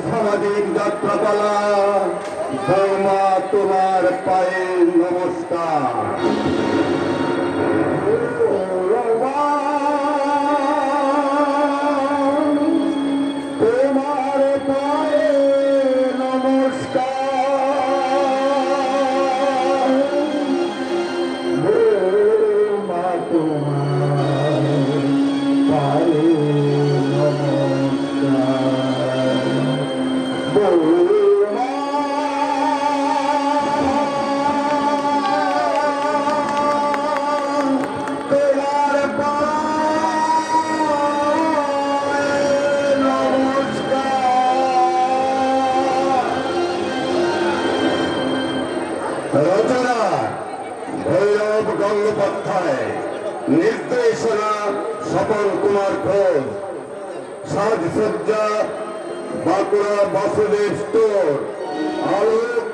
সামাজিক যাত্রাপালা। বৌমা, তোমার পায়ে নমস্কার। রচনা ভৈরব গঙ্গোপাধ্যায়, নির্দেশনা স্বপন কুমার ঘোষ, সাজসজ্জা বাঁকুড়া বাসুদেব স্টোর, আলোক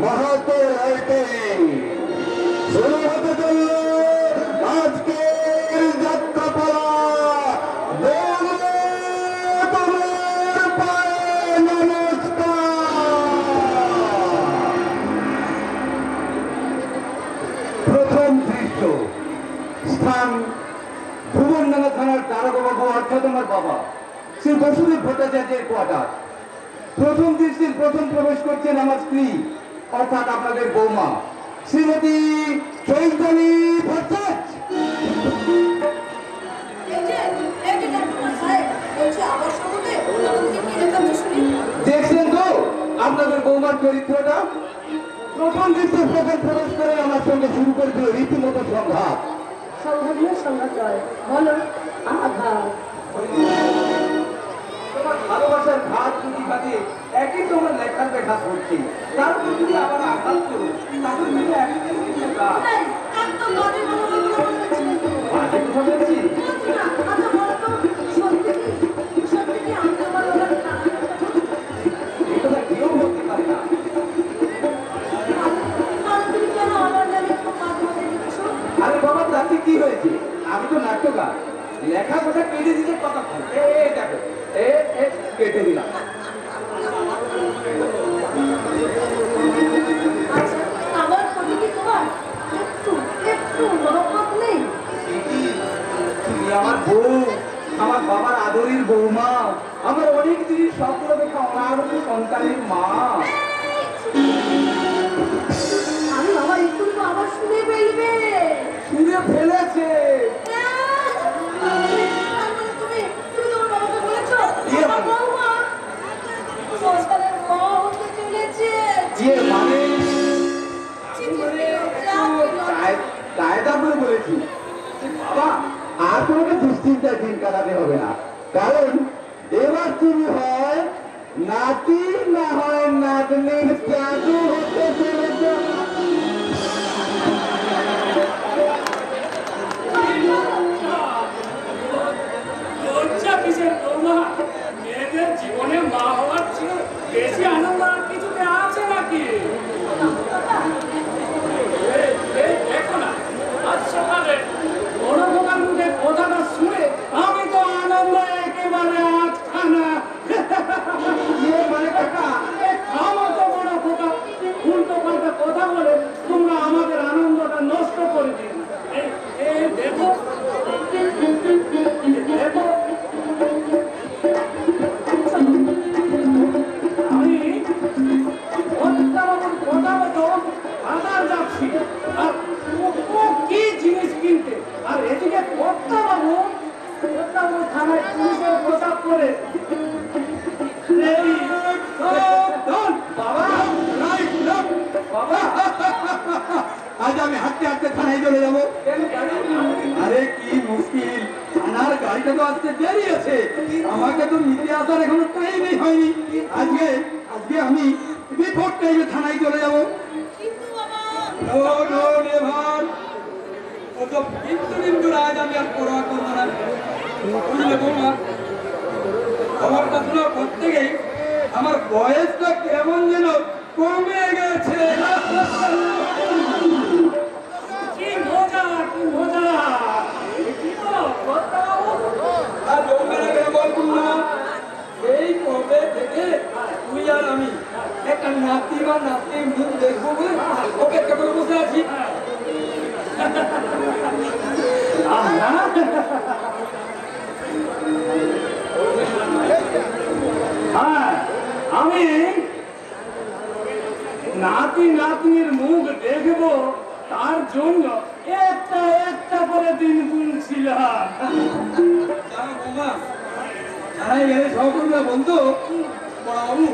মাহাতো লাইটিং। শুরু হতে চলল আজকের যাত্রাপালা। তোমার পায়ে নমস্কার। প্রথম দৃশ্য, স্থান ভুবনডাঙ্গা থানার দারোগাবাবু অর্থাৎ আমার বাবা শ্রী বসুদেব ভট্টাচার্যের কোয়ার্টার। প্রথম দৃশ্যের প্রথম প্রবেশ করছেন আমার স্ত্রী অর্থাৎ আপনাদের বৌমা শ্রীমতী চৈতালি ভট্টাচার্য। দেখছেন তো আপনাদের বৌমার চরিত্রটা? প্রথম দৃশ্যে প্রথম প্রবেশ করে আমার সঙ্গে শুরু করে দিল রীতিমতো সংঘাত। তোমার ভালোবাসার ঘাত যদি বাদে একই তোমার লেখার দেখা করছি, তারপর যদি আবার আঘাত করো তাহলে কিন্তু আরে বাবা, তাতে কি হয়েছে? আমি তো নাট্যকার, লেখা কথা কেটে দিতে কথা দেখো কেটে দিলাম। আমার বউ, আমার বাবার আদরের বৌমা, আমার অনেক দিনের স্বপ্ন দেখা অনাগত সন্তানের মা। আমি বাবা একটু আবার শুনে ফেলবে, শুনে ফেলেছে। বলেছি বাবা, আর তোমাকে দুশ্চিন্তায় দিন কাটাতে হবে না, কারণ এবার তুমি হয় নাতি না হয় নাতনির জাদু হতে চলেছে। মেয়েদের জীবনে মা হওয়ার চেয়ে বেশি আনন্দ আর কিছুতে আছে নাকি? দেখো না, আজ সকালে বড় বোকার মুখে কথাটা শুনে আমি তো আনন্দ একেবারে আটখানা। মানে কাকা, আমার তো বড় বোকা, উল্টো পাল্টা কথা বলে তোমরা আমাদের আনন্দটা নষ্ট করে দিন। দেখো দেখো, আমি কথা মতো বাজার যাচ্ছি আর কি জিনিস কিনতে, আর এদিকে কর্তাবাবু থানায় পুলিশের পোশাক করে। বাবা, আজ আমি হাঁটতে হাঁটতে থানায় চলে যাবো। আরে কি মুশকিল, থানার গাড়িটা তো আসতে দেরি আছে, আমাকে তো নিতে আসার এখনো টাইমই হয়নি। আজকে আমি বিফোর টাইমে থানায় চলে যাবো। আজ আমি আর পড়া করবো না, বুঝলে বৌমা? খবরটা শোনা করতে গেই আমার বয়সটা কেমন যেন কমে গেছে। কি মজা, কি মজা। এই কবে থেকে নাতি বা নাতির মুখ দেখবো বলে অপেক্ষা করে বসে আছি। হ্যাঁ, আমি নাতি নাতনির মুখ দেখবো তার জন্য একটা একটা করে দিন গুনছিলাম। জানো বৌমা, থানায় গেলে সহকর্মীরা বলতো বাবু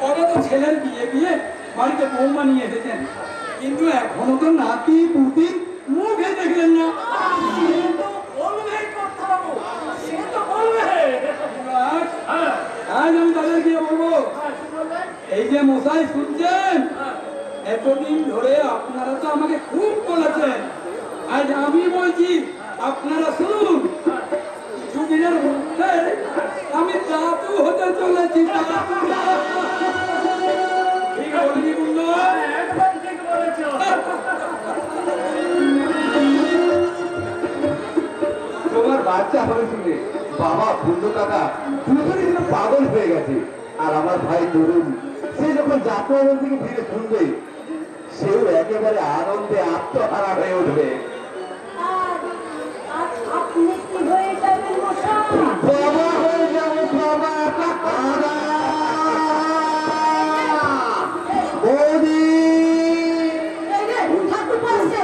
কবে তো ছেলের বিয়ে বাড়িতে বৌমা নিয়ে এসেছেন, কিন্তু এখনো তো নাতি পুতি মুখে দেখলেন না। সে তো বলবেই কথা বাবু, সে তো বলবে। হ্যাঁ, আজ আমি তাদের গিয়ে বলবো, কি বলবেন? এই যে মশাই শুনছেন, এতদিন ধরে আপনারা তো আমাকে খুব বলেছেন, আজ আমি বলছি আপনারা শুনুন, কিছুদিনের মধ্যে আমি দাদু হতে চলেছি। ঠিক বলিনি বললো? একদম ঠিক বলেছো। তোমার বাচ্চা হবে শুনে বাবা বন্ধু কাকা দুজনই যেন পাগল হয়ে গেছে। আর আমার ভাই তরুণ, সে যখন যাত্রা থেকে ফিরে শুনবে, সেও একেবারে আনন্দে আত্মহারা হয়ে উঠবে। আর আর আপনি কি হয়ে যাবেন মশাই? বাবা হয়ে যাবে বাবা। বৌদি এই রে, ঠাকুর পাশে,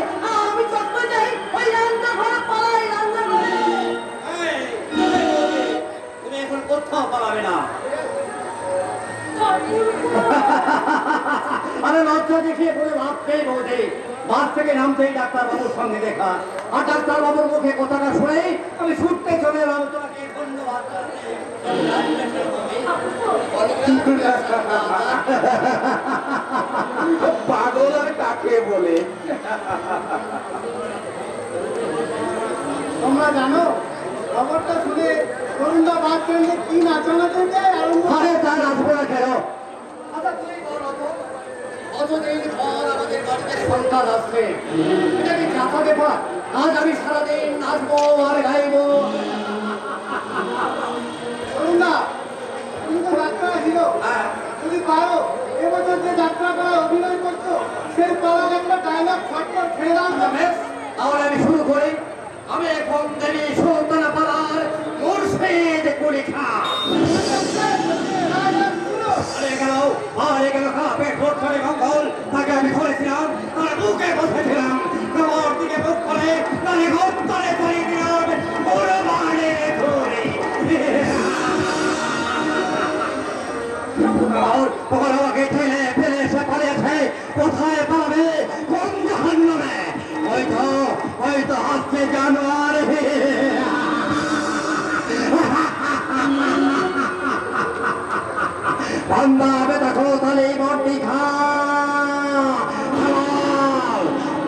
আমি চক্র যাই, ওই রান্নাঘরে পালাই, রান্নাঘরে। তুমি এখন কোথাও পালাবে না। আরে লজ্জা দেখিয়ে করে লাভ পেয়ে বৌদি, বাস থেকে নামতেই ডাক্তার বাবুর সঙ্গে দেখা, আর ডাক্তার বাবুর মুখে কথাটা শুনেই আমি ছুটতে চলে এলাম তোমাকে ধন্যবাদ জানাতে। পাগল আর কাকে বলে? তোমরা জানো খবরটা শুনে তরুণদা বাদ করলে কি নাচানাচি আরম্ভ। আরে তা নাচবো না কেন? আচ্ছা তুই বল অত, কতদিন পর আমাদের বাড়িতে সন্তান আসছে, এটা কি চাপা ব্যাপার? আজ আমি সারাদিন নাচবো আর গাইবো। তরুণদা, তুমি তো যাত্রা হিরো, যদি পারো এবছর যে যাত্রা করা অভিনয় করছো সেই পাড়ার একটা ডায়লগ ফটফট খেয়ে দাও না। বেশ, তাহলে আমি শুরু করি। আমি এখন দেবী সুলতানা পাড়ার মুর্শিদ কুলি খান। আরে গেল কাপে ভোট করে মঙ্গল, তাকে আমি ধরেছিলাম, তার বুকে বসেছিলাম, তোমার দিকে মুখ করে তাহলে ঘর তলে করে দিলাম বড় বাড়ে ধরে। ওর আমাকে ঠেলে ফেলে সে পালিয়েছে, কোথায় পালাবে, কোন জাহান্নামে? ওই তো আসছে জানোয়ার। বান্দা হবে দেখো তাহলে বর্তি খা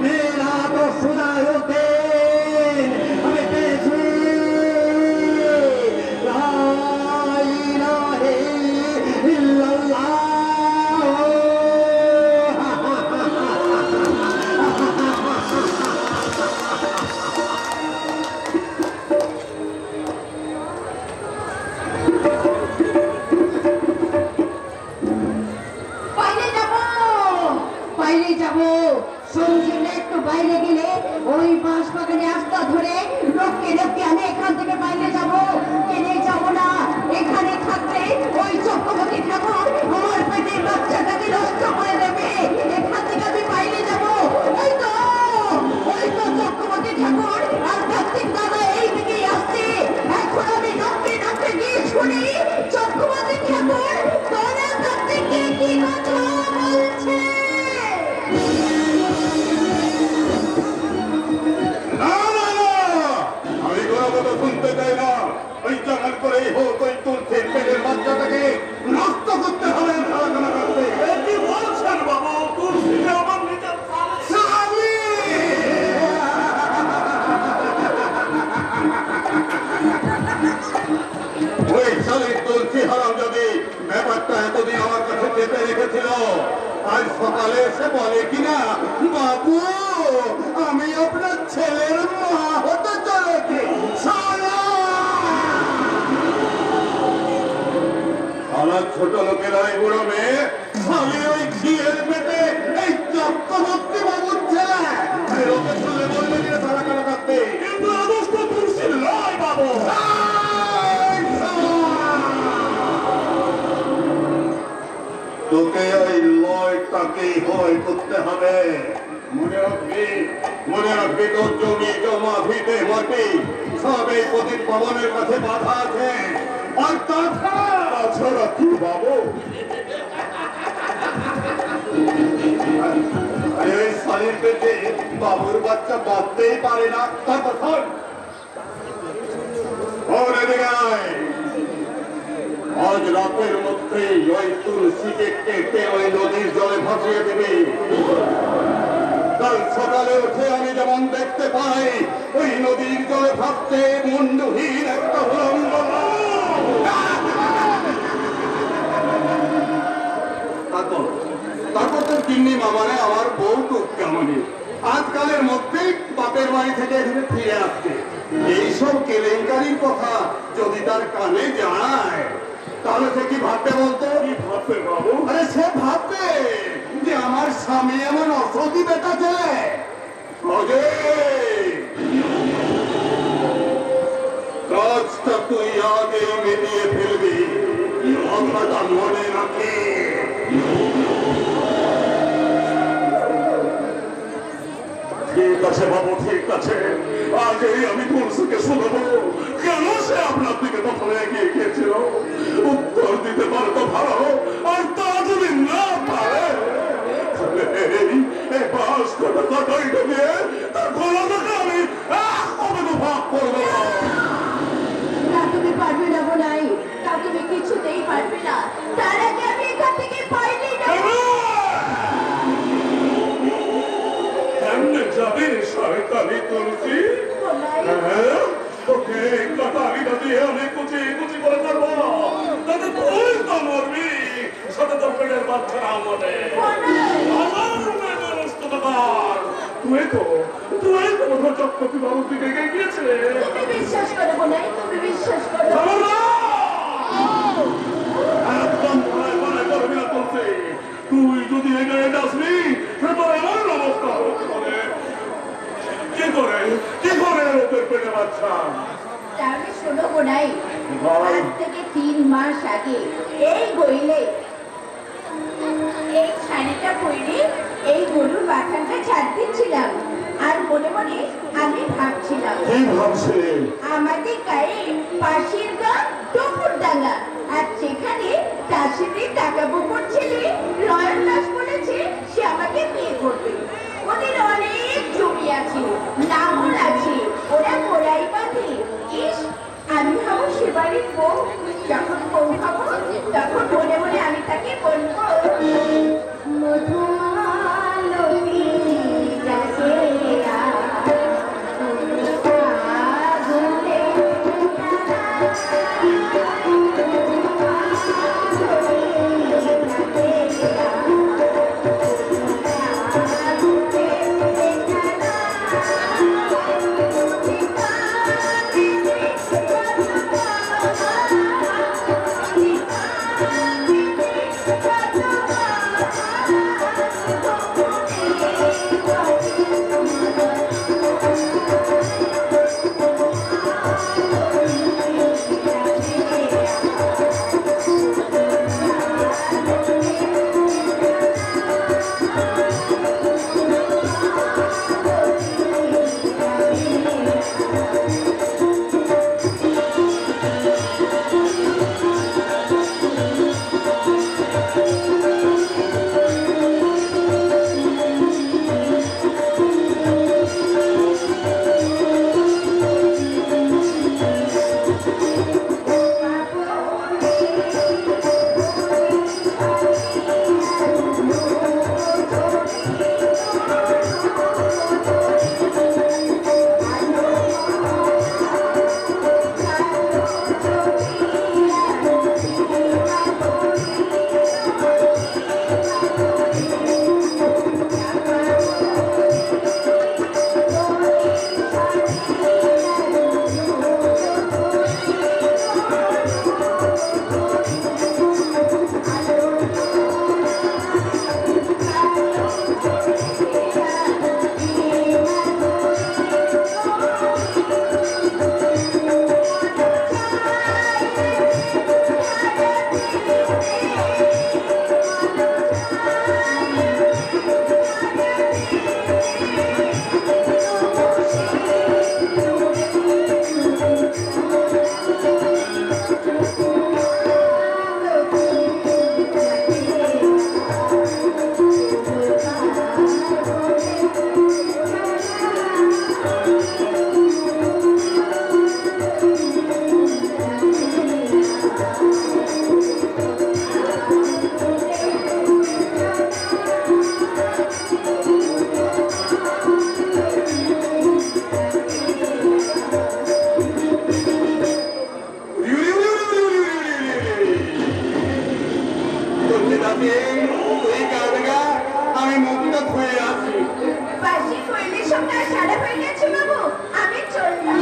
মেরা তো সুদায় হতে আমি পেয়েছি লা ইলাহা ইল্লাল্লাহ। বাইরে যাবো, বাইরে যাবো। সঙ্গে একটু বাইরে গেলে ওই বাঁশ বাগানে আস্তা ধরে লোককে লোককে আমি এখান থেকে বাইরে যাবো। কেনে যাবো না, এখানে থাকলে ওই চক্রবর্তী ঠাকুর আমার পেটের বাচ্চাটাকে নষ্ট করে দেবে। এখান থেকে আমি বাইরে যাবো। ওই তো চক্রবর্তী ঠাকুর আর কার্তিক দাদা এই দিকেই আসছে। এখন আমি লোককে লোককে গিয়ে শুনি চক্রবর্তী ঠাকুর তোরা কার্তিককে কি কথা বলছে। আমি কোনো কথা শুনতে চাই না। ওই জানার করেই হোক ওই তুলসীর পেটের বাচ্চাটাকে নষ্ট করতে হবে। কি বলছেন বাবা? তুলসীকে আমার নিজের স্বামী! ওই শালীর তুলসী হারাম যদি ব্যাপারটা এতদিন আমার কাছে চেপে রেখেছিল, আজ সকালে এসে বলে কিনা বাবু আমি আপনার ছেলের মা হতে চলেছি। শালা ছোট লোকের ওই বুড়ো মেয়ে শালী এর পেটে এই চক্রবর্তী বাবুর ছেলে লোকে শুনলে বলবে যে তারা কারা কাটতে কিন্তু আদর্শ তুলসীর লয় বাবু তোকে ওই লয়টাকেই হয় করতে হবে মনে রাখবি তোর জমি জমা ভিটে মাটি সব এই প্রদীপ ভবনের কাছে বাধা আছে আর তাছাড়া কি বাবু আরে ওই শাড়ির পেটে বাবুর বাচ্চা বাঁচতেই পারে না তারপর শোন ওর এদিকে আয়। আজ রাতের মধ্যে ওই তুলসীকে কেটে ওই নদীর জলে ভাসিয়ে দিবি কাল সকালে উঠে আমি যেমন দেখতে পাই ওই নদীর জলে ভাসতে মুন্ডুহীন একটা উলঙ্গ তারপর তোর কিন্নি মামারে আমার বউ তো কেমনই আজকালের মধ্যেই বাপের বাড়ি থেকে এখানে ফিরে আসছে এইসব কেলেঙ্কারির কথা যদি তার কানে যায় তাহলে সে কি ভাববে বলতো কি ভাববে বাবু আরে সে ভাববে যে আমার স্বামী এমন অসতি বেটা ছেলে কাজটা তুই আগে মিলিয়ে ফেলবি কথাটা মনে রাখি ঠিক আছে বাবু ঠিক আছে আগেই আমি তুলসীকে শোনাবো কেন সে আপনার দিকে প্রথমে এগিয়ে গিয়েছিল উত্তর দিতে পারে তো ভালো আর তা যদি না পারে এই বাসটা কাটাইটা দিয়ে তার গলাটাকে আমি ভাগ করবো তা তুমি পারবে না বোনাই তা তুমি কিছুতেই পারবে না তার আগে আমি এখান থেকে পাইলেই না কেমনে যাবে সরকারি তুলসী ওকে কাটারিটা দিয়ে আমি কুচি কুচি করে করবো তাতে তুই তো মরবি সাথে তোর পেটের বাচ্চারা মনে তুই তো বোধহয় চক্রবর্তী বাবুর দিকে গিয়েছিলে তুমি বিশ্বাস করো বোনাই তুমি বিশ্বাস করো একদম ভয় ভয় করবি না তুলসী তুই যদি এগিয়ে যাসনি তো এমন অবস্থা হতে পারে কি করে লোকের পেটে বাচ্চা তাহলে শোনো বোনাই আজ থেকে 3 মাস আগে এই গইলে এই শাড়িটা পরে এই গরুর বাথানটা ছাড় দিচ্ছিলাম আর মনে মনে আমি ভাবছিলাম কি ভাবছিলে আমাদের গায়ে পাশের গ্রাম টপুরডাঙ্গা আর সেখানে চাষিদের টাকা পুকুর ছেলে রয়্যাল দাস বলেছে সে আমাকে বিয়ে করবে ওদের অনেক জমি আছে লাঙল আছে ওরা গোড়াই বাঁধে ইস আমি ভাবো সে বাড়ির বউ যখন বউ হবো তখন মনে মনে আমি তাকে বলবো মধুমালতী যাকে আগুনে দাদি তুই কাঁদগা আমি মুখটা ধুয়ে আসি বাসি কইলে সকাল সারা হয়ে গেছে বাবু আমি চললাম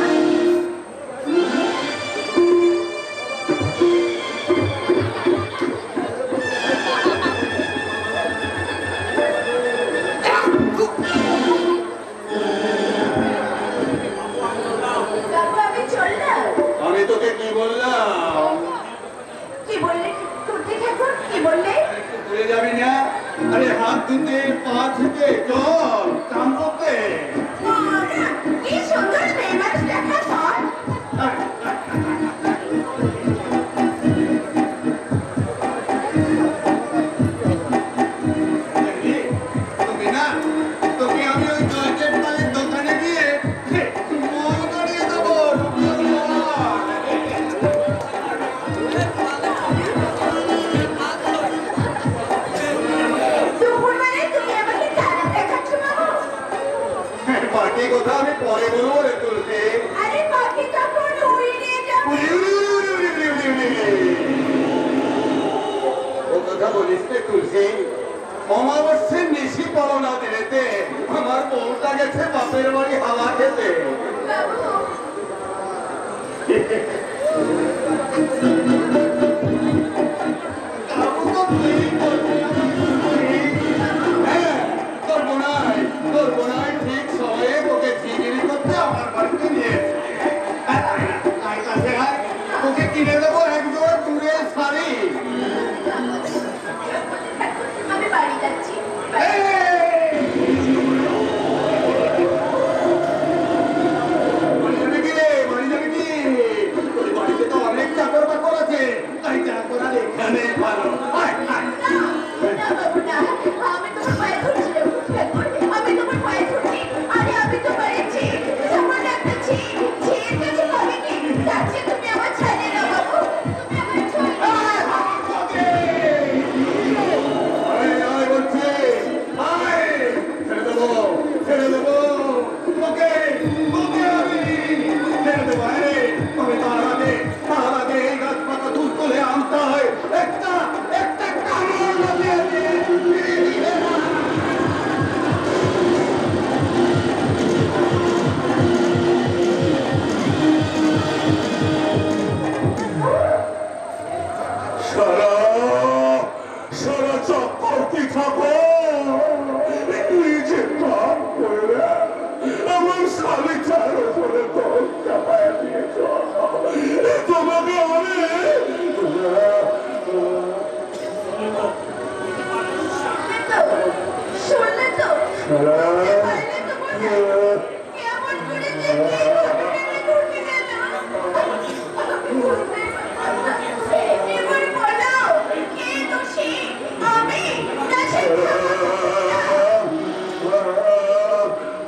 বাবু আমি চললাম আমি তোকে কি বললাম কি বললে তুই ঠাকুর কি বললে তুই যাবি না আরে হাত ধুতে পা ধুতে চল কাম করতে কি সুন্দর ফেমাস দেখা পর তুমি না তোকে আমি ওই জর্জেট মালের দোকানে গিয়ে মন করিয়ে দেবো দুপুর মানে তুমি আমাকে তারা দেখাচ্ছ বাবু পার্টি কথা আমি পরে বলবো রে তুলসী আরে পাখি তখন উড়িয়ে যাবে ও কথা বলিস রে তুলসী অমাবস্যের নিশি পড়না দিলেতে আমার বউটা গেছে বাপের বাড়ি হাওয়া খেতে বাবু বাবু তো তুই হ্যাঁ তোর বোনাই ঠিক সময়ে তোকে জিগিরি করতে আমার বাড়িতে নিয়ে কাছে তোকে কিনে দেবো এক জোড়া দূরের শাড়ি আমি বাড়ি যাচ্ছি বাড়িতে তো অনেক চাকর বাকর আছে তাই চাকর আর এখানে ভালো না বাবু না আমি তোমার পায়ে ধরছি ঠাকুর আমি তোমার পায়ে ধরছি আরে আমি তো পেরেছি তোমার একটা ছি ছির কাছে পাবে কি যাচ্ছে তুমি আমার ছেলে না বাবু তুমি আমার ছেড়ে দেবো তোকে আমি ছেড়ে দেবো তবে তার আগে এই গাছপাতা তুলে আনতে হয় একটা কামড় লাগিয়ে দিয়ে সারা চক্করটি থাকো নিজে কাম করে আমার স্বামীটার উপরে দোষ চাপায় দিয়েছ তোমাকে আমি শুনলে তো পারলে তো বলো কেমন করে যে কি ঘটে গেল এবার বলো কে দোষী আমি না সে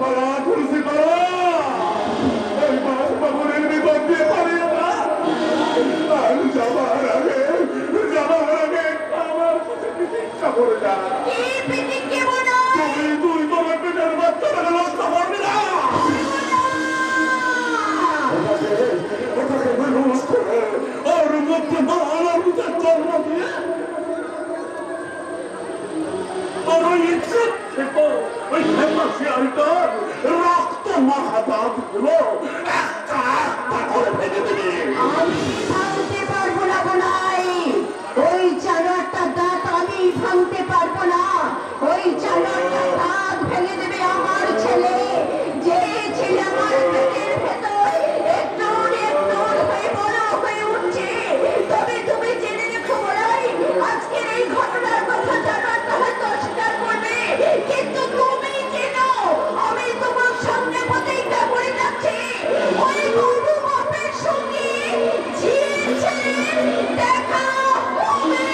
পালা তুলসী পালা ওই বাবুরের বিপদ দিয়ে পালিয়ে না আর যাবার আগে আমার চিকিৎসা করে যা এই পিটি কে বলো তুই তোমার পেটের বাচ্চা ব্যবস্থা করবি না ওটাকে বেরোস করে ওর মধ্যে মানবতার জন্ম দিয়ে আর ওই ইচ্ছে থেকে ওই ফেমাসিয়ালটার রক্ত মাখা দাঁতগুলো একটা একটা করে ফেলে দেবে আমি ভাঙতে পারবো না বোনাই ওই জানোয়ারটার দাঁত আমি ভাঙতে পারবো না ওই জানোয়ারটার দাঁত ভেঙে দেবে আমার ছেলে যে ছেলে আমার পেটের ভেতর একটু একটু হয়ে বড় হয়ে উঠছে তবে তুমি জেনে রেখো বোনাই আজকের এই ঘটনার কথা জানোয়ারটা হয়তো অস্বীকার করবে কিন্তু তুমি জেনো আমি তোমার সামনে প্রতিজ্ঞা করে যাচ্ছি ওই গরু বাপের সঙ্গে দেখা হবে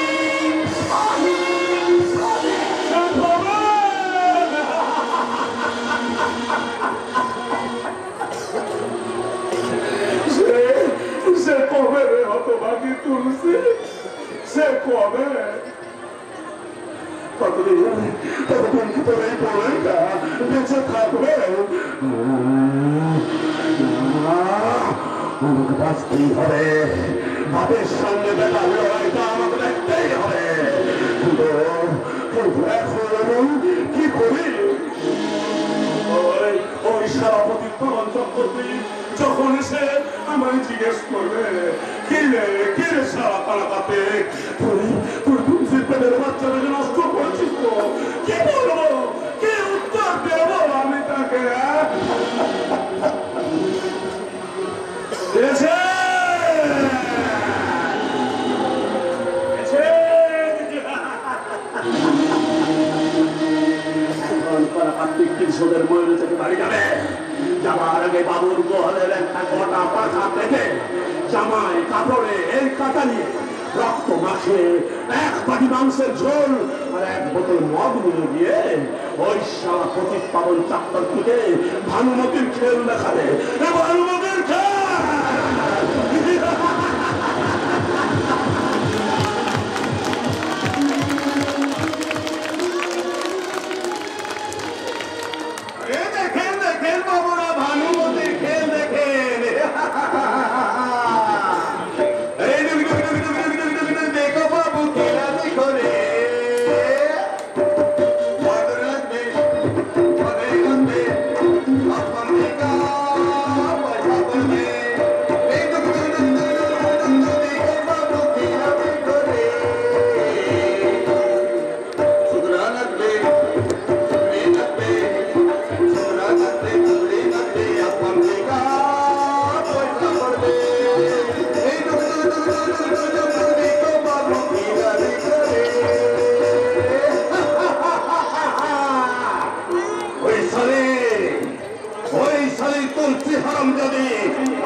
সে কবে রে হতভাগী তুলসী সে কবে ততদিন তোর এই বলেটা বেঁচে থাকবে আমাকে বাঁচতেই হবে বাপের সঙ্গে বেটা লড়াইটা আমাকে দেখতেই হবে কি করি? ওই সারাপতি পালন চক্রবর্তী যখন এসে আমায় জিজ্ঞেস করবে কি রে সারা পালাতে তুই তুলসীর পেটের বাচ্চাটাকে নষ্ট করেছিস তো কি বলবো, কি উত্তর দেবো আমি তাকে? কৃষকের ময়ূর থেকে বাড়ি যাবে, যাওয়ার আগে বাবুর গোহলের একটা গোটা পাখা পেতে জামায় কাপড়ে এই কাটা নিয়ে রক্ত মাখে এক বাটি মাংসের ঝোল আর এক বোতল মদ নিয়ে গিয়ে ওই সারা পঁচিশ পাবন চাপ্তার থেকে ভানুমতির খেল দেখাবে। ভানুমতির খেল দেখেন বাবুরা, ভানুমতির খেল দেখেন। দেখো বাবু খেলা দেখো রে,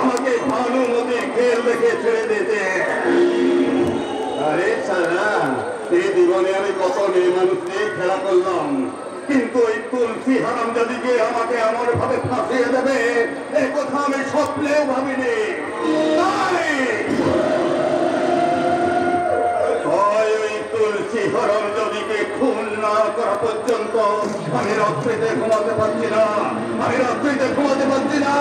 আমাকে ভানুমতির খেল দেখে ছেড়ে দিতে। আরে সারা এই জীবনে আমি কত মেয়ে মানুষ নিয়ে খেলা করলাম, কিন্তু ওই তুলসী হারামজাদিকে আমাকে এমন ভাবে ফাঁসিয়ে দেবে এ কথা আমি স্বপ্নেও ভাবিনি। ওই তুলসী হারামজাদিকে খুন না করা পর্যন্ত আমি রাত্রিতে ঘুমাতে পারছি না, আমি রাত্রিতে ঘুমাতে পারছি না।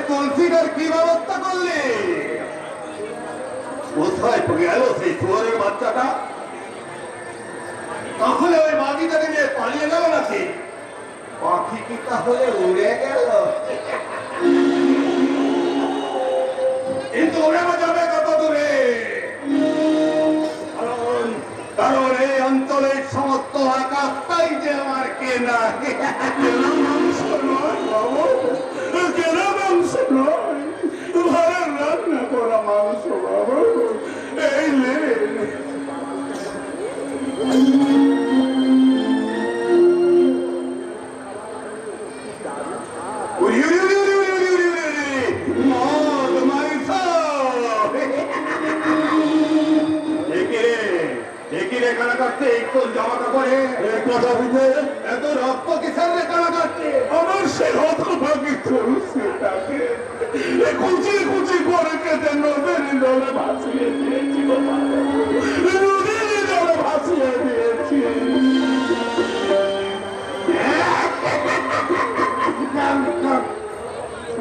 তুলসীটার কি ব্যবস্থা করলি? কোথায় গেল সেই শুয়োরের বাচ্চাটা? তাহলে ওই মাগিটাকে নিয়ে পালিয়ে গেল নাকি? পাখি কি তাহলে উড়ে গেল? কিন্তু ওরা যাবে কত দূরে? কারণ এই অঞ্চলের সমস্ত আকাশটাই যে আমার কেনা। কেনা মাংস নয় বাবু, কেনা মাংস নয়, ঘরের রান্না করা মাংস বাবু। এই লে জামা কাপড়ে এত রক্ত কিসের রে কানা কাটছে? আমার সে হতভাগী তুলসীটাকে কুচি কুচি করে কেটে নদীর জলে ভাসিয়ে দিয়েছি, নদীর জলে ভাসিয়ে দিয়েছি।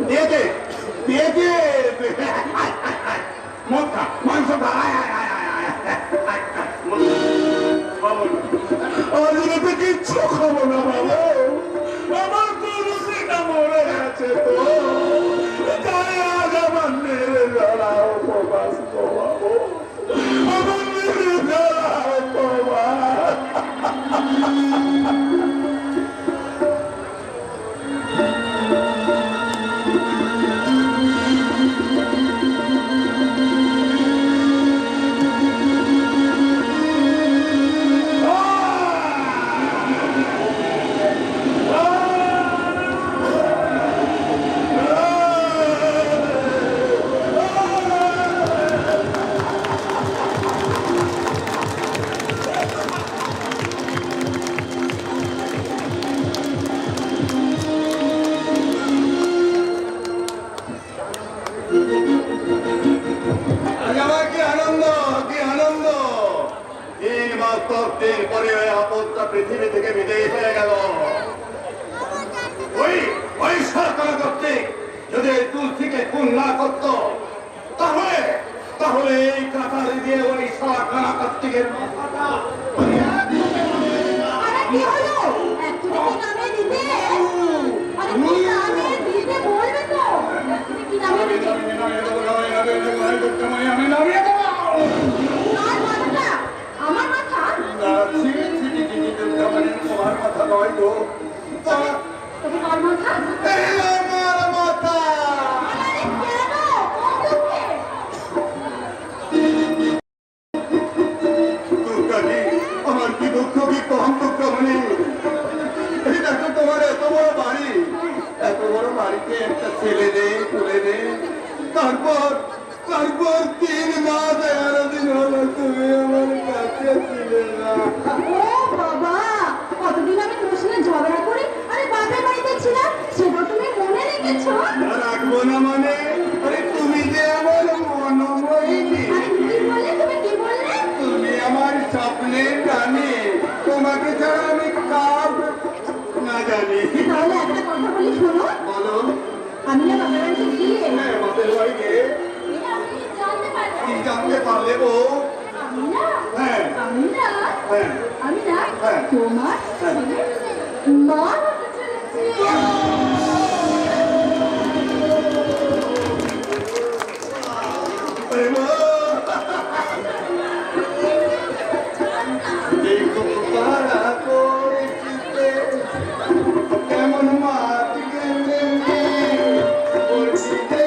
দিয়েছে দিয়েছে মদ খা, মাংস খা, আজকে কিচ্ছু খাবো না বাবু, আমার তুলসীটা মরে গেছে তো, তাই আজ আমার মেরে জ্বালা উপবাস বাবু, আমার মেরে জ্বালা উপবাস। পৃথিবী থেকে বিদায় হয়ে গেল। ওই সরকার কর্তৃক যদি তুলসীকে খুন না করত কার্তিকের মাথাটা আরে কি হলো একটু কি নামে দিতে আরে কি নামে দিতে বলবে তো একটু কি নামে দিতে আমি নামিয়ে দেবো আর মাথাটা আমার মাথা তোমার কথা নয় গো তুমি কার মাথা আমার মাথা আরে কেন দুর্গাজি আমার কি দুঃখ কি কম দুঃখ মানে এই দেখো তোমার এত বড় বাড়ি এত বড় বাড়িতে একটা ছেলে নেই তুলে নেই তারপর 3 মাস 11 দিন হলো তুমি আমার কাছে ছিলে না ও বাবা কতদিন আমি তোমার সঙ্গে ঝগড়া করি আরে বাপের বাড়িতে ছিলাম সেটা তুমি মনে রেখেছো রাখবো না মানে আরে তুমি যে আমার মনোময়ী আরে তুমি কি বললে তুমি আমার স্বপ্নের রানী তোমাকে ছাড়া আমি কাব না জানি তাহলে একটা কথা বলি শোনো বলো আমি না বাপের বাড়িতে গিয়ে হ্যাঁ আমাদের বাড়িতে আমি জানতে পারবো কি জানতে পারলে গো আমি না হ্যাঁ আমি না হ্যাঁ আমি না হ্যাঁ। তোমার হ্যাঁ। ছেলের মা হতে চলেছি আরে মা! দেখো পাড়া করেছিতে, কেমন মাটি গেলে পড়ছিতে।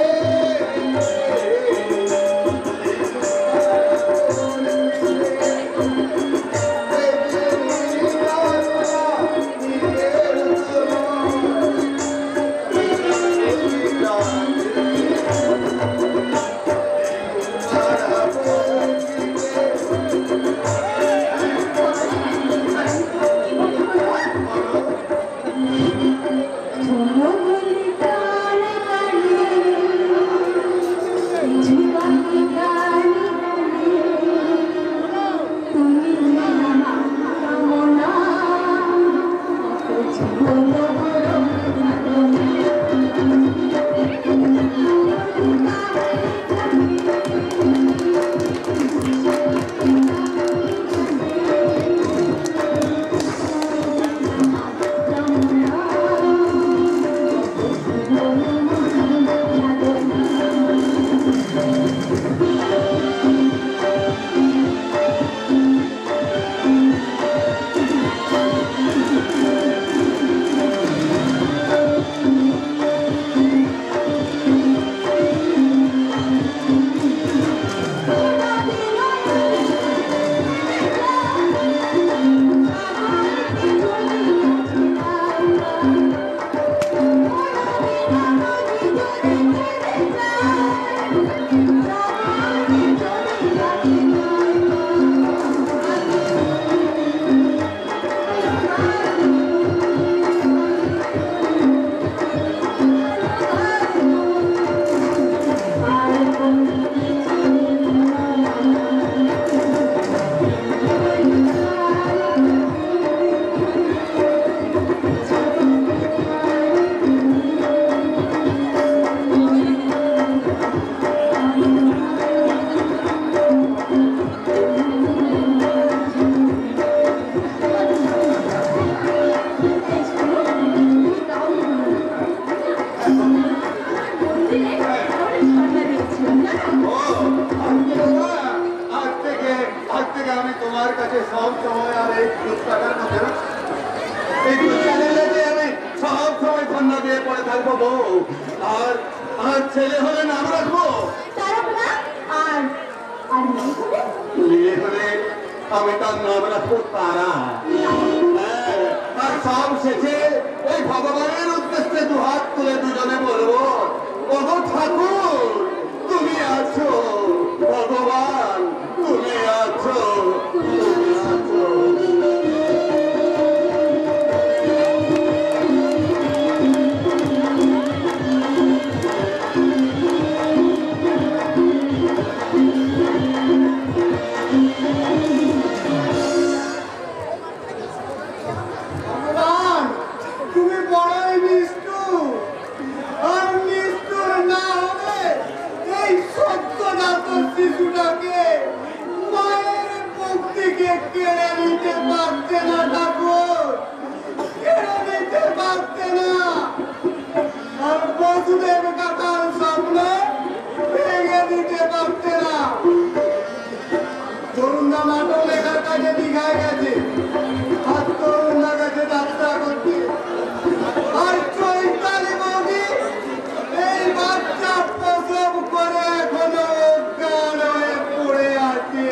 আমি তোমার কাছে সব সময় আর এই পুস্তকের মধ্যে এই পুস্তকের আমি সব সময় ধন্য দিয়ে পড়ে থাকবো বউ আর আর ছেলে হলে নাম রাখবো আর আর মেয়ে হলে আমি তার নাম রাখবো তারা আর সব শেষে ওই ভগবানের উদ্দেশ্যে দুহাত তুলে দুজনে বলবো ওগো ঠাকুর তুমি আছো ভগবান তুমি আছো তুমি আছো ভগবান তুমি বড়ই নিষ্ঠুর আর নিষ্ঠুর না হলে এই সদ্যজাত শিশুটাকে মায়ের বুক বাসুদেব কাকার স্বপ্ন ভেঙে দিতে পারছে না। তরুণদা নাটক লেখার কাজে দীঘায় গেছে, আর তরুণদা গেছে যাত্রা করতে। আর চৈতালি বৌদি এই বাচ্চা প্রসব করে এখনো অজ্ঞান হয়ে পড়ে আছে।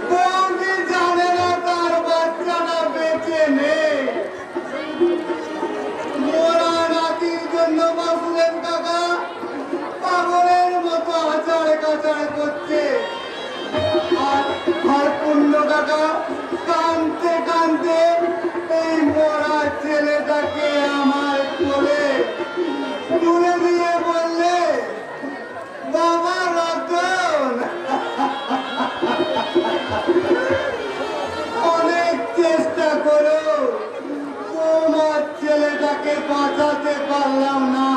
বৌদি জানে না তার বাচ্চাটা বেঁচে নেই। মোরা নাতির জন্য বাসুদেব কাকা পাগলের মতো আচার কাচার করছে। আর পূর্ণ কাকা কানতে কানতে এই মরা ছেলেটাকে আমার কোলে তুলে দিয়ে বললে, বাবা রতন, অনেক চেষ্টা করো, তোমার ছেলেটাকে বাঁচাতে পারলাম না।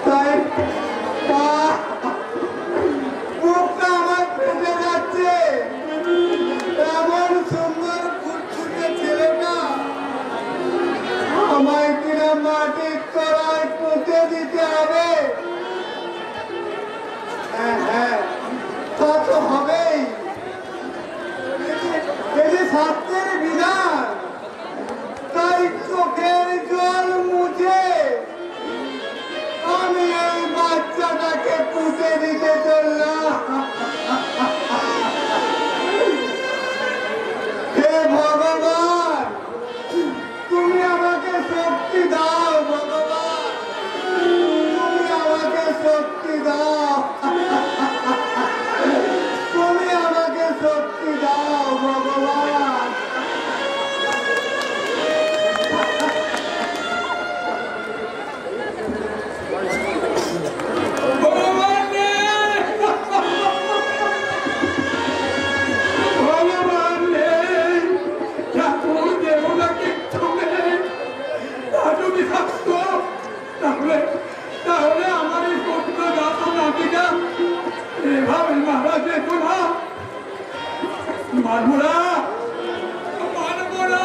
তাই বুকটা আমার ফেটে যাচ্ছে। এমন সুন্দর ফুটফুটে ছেলেটা আমায় কিনা মাটির তলায় পুঁতে দিতে হবে। হ্যাঁ হ্যাঁ, তা তো হবেই। এই যে শাস্ত্রের বিধান, তাই চোখের জল মুছে আমি এই বাচ্চাটাকে পুঁতে দিতে চললাম। হে ভগবান, তুমি আমাকে শক্তি দাও ভগবান, তুমি আমাকে শক্তি দাও, তুমি আমাকে শক্তি দাও ভগবান। ভগবান রে! ভগবান রে! ঠাকুর দেবতা কিচ্ছু নেই। তা যদি থাকতো, তাহলে আমার এই সত্য গাছ নাতিটা এভাবে মারা যেত না। মানব না, মানব না।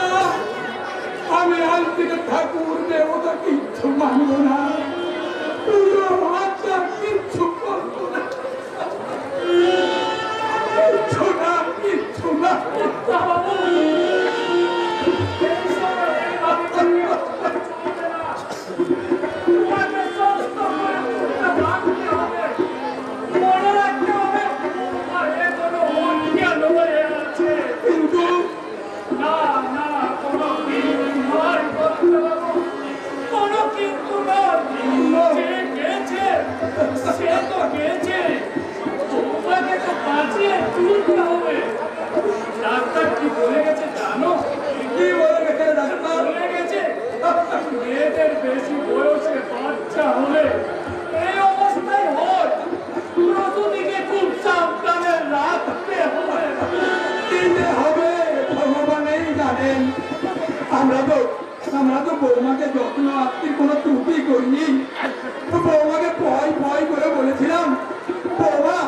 আমি আজ থেকে ঠাকুর দেবতা কিচ্ছু মানব না। তুইও বাচ্চা কিচ্ছু করবো না। কিচ্ছু না, কিচ্ছু না। বাবু এই সময় এইভাবে করিও না। তোমাকে শক্ত করে মুখটা বাঁধতে হবে, মনে রাখতে হবে আর এ কোনো অজ্ঞান হয়ে আছে। কিন্তু না না, কোনো কিন্তু নয় করতে পারবো, কোনো কিন্তু নয়। যে গেছে সে তো গেছে, তোমাকে তো বাঁচিয়ে তুলতে হবে। ডাক্তার কি বলে গেছে জানো? কি বলে গেছে ডাক্তার? বলে গেছে মেয়েদের বেশি বয়সে বাচ্চা হলে এই অবস্থায় হয়। প্রথমদিকে খুব সাবধানে রাখতে হবে। কি যে হবে ভগবানই জানেন। আমরা তো বৌমাকে যত্ন আত্মীর কোনো ত্রুটি করিনি। বৌমাকে ভয় ভয় করে বলেছিলাম, বৌমা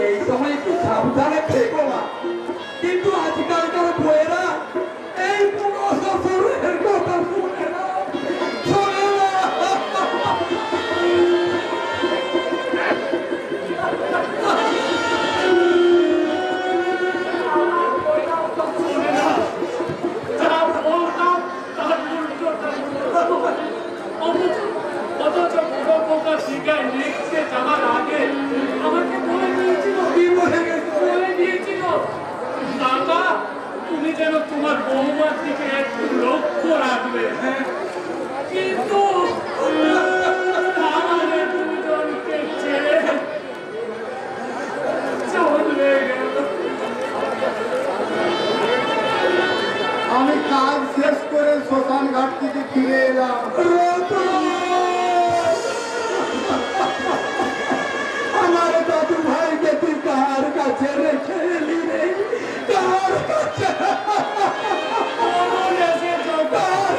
এই সময় একটু সাবধানে থেকো মা। কিন্তু আজকালকার বইয়েরা এই পুরো শ্বশুরের কথা শুনে না, শোনে না। শোনে না, যা বলতাম তার উল্টোটা বলতো। অথচ বড় পোকা শিকায় লিখতে যাওয়ার আগে আমাকে বলে দিয়েছিল, কি বলে গেছে? বলে দিয়েছিল, দাদা তুমি যেন তোমার বৌমার দিকে একটু লক্ষ্য রাখবে। কিন্তু আমাদের দুজনকে ছেড়ে চলে গেল। আমি কাজ শেষ করে শ্মশান ঘাট থেকে ফিরে এলাম। আমার দাদু ভাইকে তুই কার কাছে রেখে এলি রে? কার কাছে? মরণ এসে যখন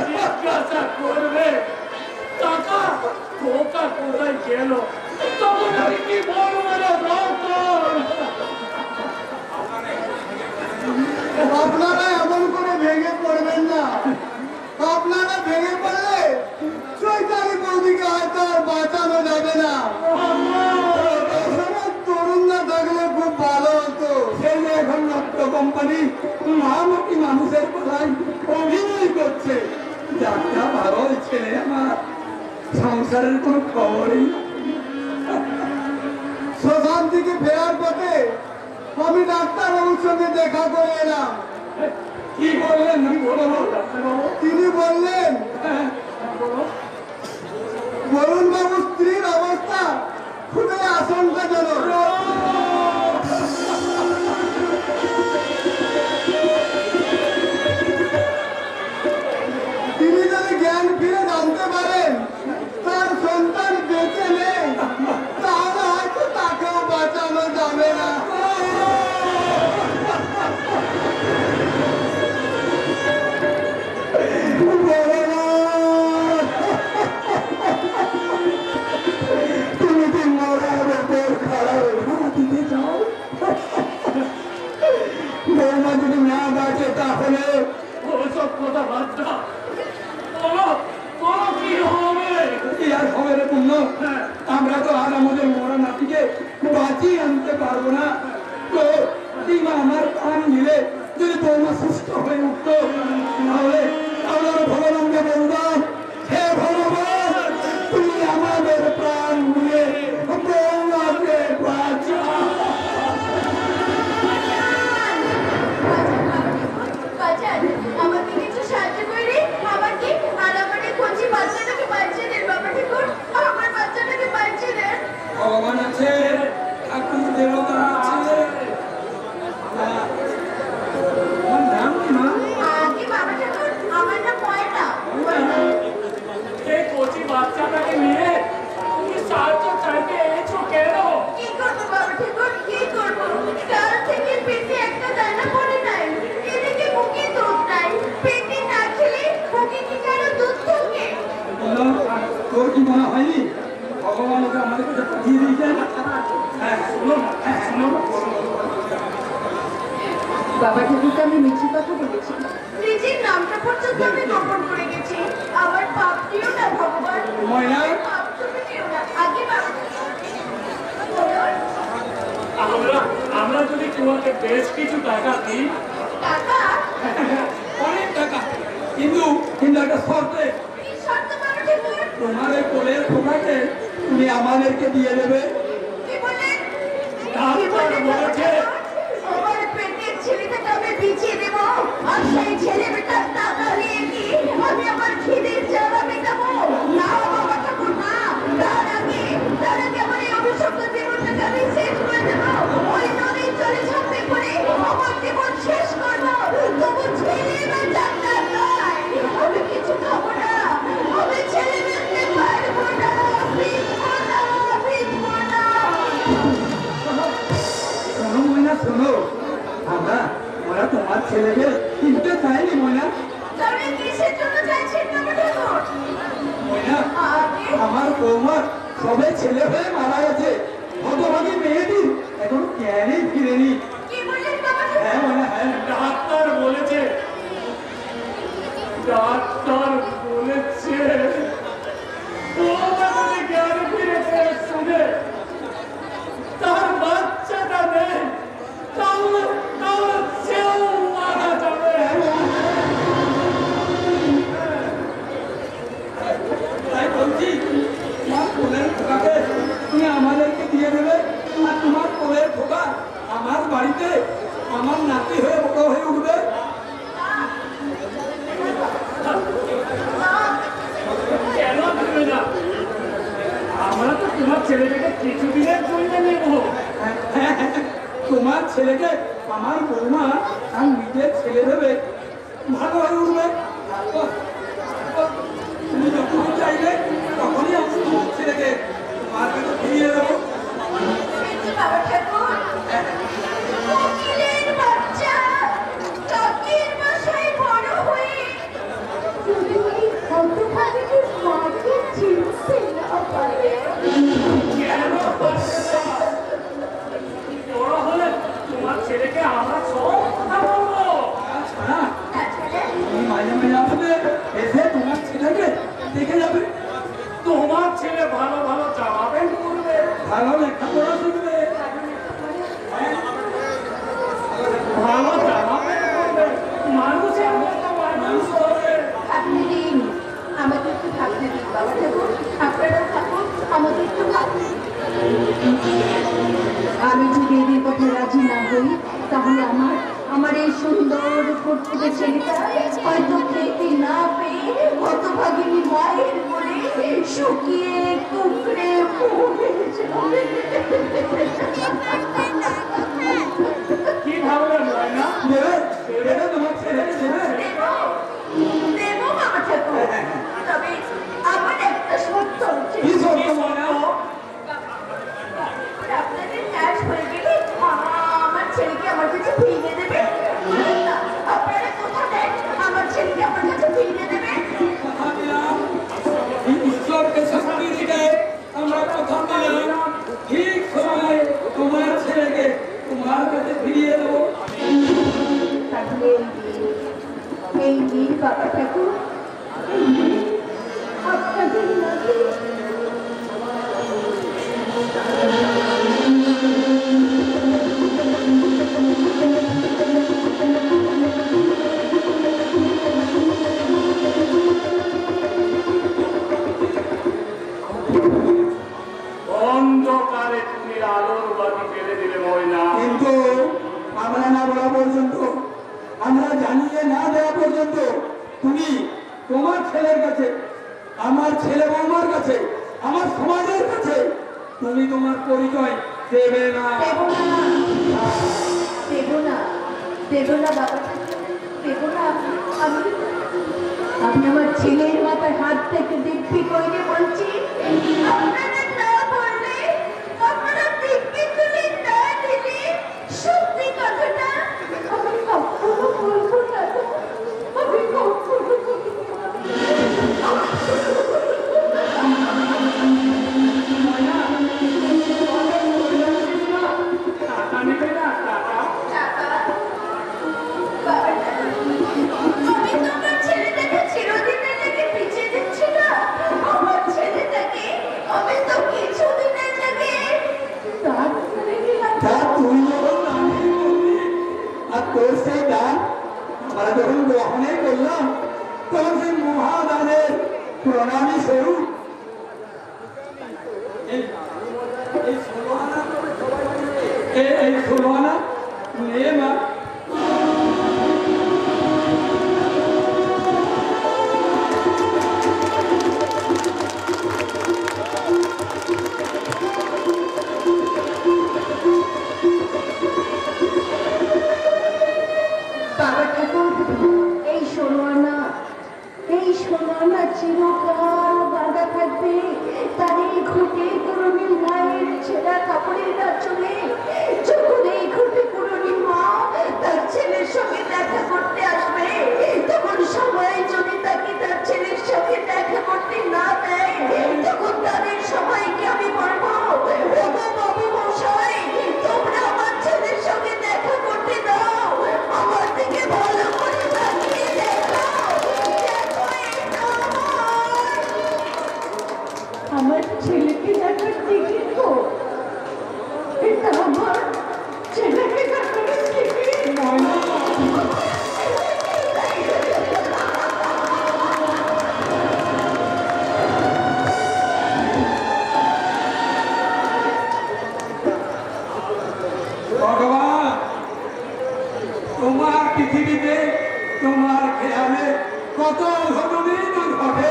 জিজ্ঞাসা করবে কাকা খোকা কোথায় গেল, তখন আমি কি বলবো রে রতন? আপনারা এমন করে ভেঙে মহামুখী মানুষের কথায় অভিনয় করছে। যাত্রা ভালো ছেলে আমার, সংসারের কোনো খবরই না। শ্মশান থেকে ফেরার পথে আমি ডাক্তারবাবুর সঙ্গে দেখা করে এলাম। কি বললেন আমি বলবো ডাক্তারবাবু? তিনি বললেন হ্যাঁ, বলো। বরুণ বাবুর স্ত্রীর অবস্থা খুবই আশঙ্কাজনক। তিনি যদি জ্ঞান ফিরে জানতে পারেন তার সন্তান বেঁচে নেই, তাহলে হয়তো তাকেও বাঁচানো যাবে না। তুমি কি মরার উপর খারাপ দিতে চাও? বৌমা যদি না বাঁচে তাহলে ওসব কথা বাদ দাও। বলো, বলো কি হবে? কি আর হবে রে পুণ্য? আমরা তো আর আমাদের মরা নাতিকে বাঁচিয়ে আনতে পারবো না। তো দিমা আমার প্রাণ দিলে যদি বৌমা সুস্থ হয়ে উঠতো, তাহলে আমরা ভগবানকে বলতাম, হে ভগবান, তুমি আমাদের প্রাণ দিয়ে বৌমাকে বাঁচাও। বাজান, আমাকে কিছু সাহায্য করে আমাকে আর আমার এই কচি বাচ্চাটাকে বাঁচিয়ে দেন বাবা ঠাকুর। আমার বাচ্চাটাকে বাঁচিয়ে দেন। ভগবান আছে, ঠাকুর দেবতা আছে। আমার নাম কি মা? আগে বাবা ঠাকুর, আমার নাম ময়না। এই কচি বাচ্চাটাকে নিয়ে তুমি সাহায্য চাইতে এনেছো কেন? কি করবো বাবা ঠাকুর, কি করবো? কাল থেকে পেটে একটা দানা পড়ে নাই, এদিকে মুখে দুধ নাই। পেটে না খেলে মুখে কি কারো দুধ থাকে? বললো, তোর কি মনে হয়নি ভগবান ওকে আমাদের কাছে পাঠিয়ে দিয়েছেন? হ্যাঁ, শোনো না, শোনো না। বাবা ঠাকুরকে আমি মিছি কথা বলেছি, নিজের নামটা পর্যন্ত আমি গোপন করে গেছি। আমার পাপ দিও না ভগবান, ময়না, পাপ তুমি দিও না। আগে বাবা ঠাকুর বলুন, আমরা যদি তোমাকে বেশ কিছু টাকা দিই, টাকা অনেক টাকা, কিন্তু একটা শর্তে, কি শর্ত বাবা ঠাকুর? তোমার এই কোলের খোকাকে তুমি আমাদেরকে দিয়ে দেবে। কি বললেন? ডাক্তার বলেছে আমার পেটের ছেলেটাকে আমি বিছিয়ে দেব, আর সেই ছেলে বেটার টাকা নিয়ে কি আমি আমার খিদের জ্বালা মেটাবো? না বাবা ঠাকুর না, তার আগে আমার এই অভিশপ্ত জীবনটাকে আমি শেষ করে দেব। ওই নদীর জলে ঝাঁপে পড়ে আমার জীবন শেষ করবো। তবু ছেলে বা ডাক্তার নয়, আমি কিছু খাবো না, আমি ছেলে বেঁচতে পারবো না, বিধবো না, বিধবো না। শোনো ময়না, শোনো, ওরা তোমার ছেলেকে কিনতে চাইনি ময়না। তাহলে কিসের জন্য চাইছেন বাবা ঠাকুর? ময়না, আগে আমার বৌমার সবে ছেলে হয়ে মারা গেছে, হতভাগী মেয়েটি এখন জ্ঞানই ফিরেনি। কি বললেন বাবা ঠাকুর? হ্যাঁ ময়না, হ্যাঁ। ডাক্তার বলেছে বৌমা যদি জ্ঞান ফিরেছে শুনে তার বাচ্চাটা নেই, তাহলে সেও মারা যাবে। তাই বলছি, তোমার কোলের খোকাকে তুমি আমাদেরকে দিয়ে দেবে, আর তোমার কোলের খোকা আমার বাড়িতে আমার নাতি হয়ে বড় হয়ে উঠবে। কেন দেবে না? আমরা তো তোমার ছেলেটাকে কিছুদিনের জন্য নেব। তোমার ছেলেকে আমার বৌমা আর নিজের ছেলে ভেবে ভালো হয়ে উঠবে। তুমি যখন চাইবে তখনই আমি তোমার ছেলেকে তোমার কাছে ফিরিয়ে দেবো। বলছি বাবা ঠাকুর, কোকিলের বাচ্চা কাকের বাসায় বড় হয়ে যদি ওই হতভাগীকে মাকে চিনতে না পারে, কেন পারবে না? বড় হলে তোমার ছেলেকে আমরা সব কথা বলবো। তাছাড়া তাছাড়া তুমি মাঝে মাঝে আসবে, এসে তোমার ছেলেকে দেখে যাবে, তোমার ছেলে ভালো ভালো জামা প্যান্ট পরবে, ভালো লেখাপড়া শিখবে। ভালো জামা প্যান্ট পরবে, থাকতে দিন বাবা ঠাকুর, আপনারা থাকুন, আমাদের একটু ভাবুন। আমি যদি এদের কথা রাজি না হই, তাহলে আমার এই সুন্দর ফুটফুটে ছেলেটা হয়তো খেতে না পেয়ে হতভাগিনী মায়ের বলে শুকিয়ে কুকড়ে মরে যাবে। কি ভাবলেন ময়না? দেবে দেবে তোমার ছেলেকে দেবে। দেবো বাবা ঠাকুর, তবে আমার একটা শর্ত আছে। কি শর্ত ময়না? আপনাদের কাজ হয়ে গেলে আমার ছেলেকে আমার কাছে ফিরিয়ে দেবে। আপনারা কথা দেন, আমার ছেলেকে আমার কাছে ফিরিয়ে দেবে। কথা দিলাম, ঈশ্বরকে শাস্তি দিতে আমরা কথা দিলাম, ঠিক সময়ে তোমার ছেলেকে তোমার কাছে ফিরিয়ে দেবো। তাহলে এই দিন বাবা ঠাকুর, আপনাদের নাকি অন্ধকারে তুমি আলোর বাতি ফেলে দিলে ময়না। কিন্তু আমরা না বলা পর্যন্ত, আমরা জানিয়ে না দেওয়া পর্যন্ত তুমি তোমার ছেলের কাছে, আমার ছেলে বৌমার কাছে, আমার সমাজের কাছে তুমি তোমার পরিচয় দেবে না। দেব না, দেব না, দেব না বাবা ঠাকুর, দেব না। আমি আমার ছেলের মাথায় হাত থেকে দিব্যি করে বলছি, আপনারা না বললে, আপনারা দিব্যি তুলে না দিলে সত্যি কথাটা আমি কখনো বলবো না, আমি কখনো বলবো না। টাকা নেবে না? টাকা বাবা ঠাকুর, আমি তো আমার ছেলেটাকে চিরদিনের লেগে পিছিয়ে দিচ্ছি না। আমার ছেলেটাকে আমি তো কিছুদিনের লেগে দান করে দিলাম। তা তুই যখন দানই করলি, আর তোর সেই দান আমরা যখন গ্রহণে করলাম, তখন সেই মহাদানের প্রণামী স্বরূপ এই 16 আনা, এই 16 আনা নে মা। বাবা ঠাকুর, এই 16 আনা, এই 16 আনা চিরকাল বাঁধা থাকবে তার এই ঘটে করুণীর মায়ের ছেঁড়া কাপড়ের আঁচলে। যখন এই ঘটে করুণীর মা তার ছেলের সঙ্গে দেখা করতে আসবে, তখন সবাই যদি তাকে তার ছেলের সঙ্গে দেখা করতে না দেয়, তখন তাদের সবাইকে আমি বলবো, ওগো বাবু মশাই, তোমরা আমার ছেলের সঙ্গে দেখা করতে দাও, আমার দিকে ভালো করে তাকিয়ে দেখো, দেখো এটা আমার ছেলেকে দেখার টিকিট গো, এটা আমার ছেলেকে দেখার টিকিট। ভগবান, তোমার পৃথিবীতে তোমার খেয়ালে কত ঘটনাই না ঘটে।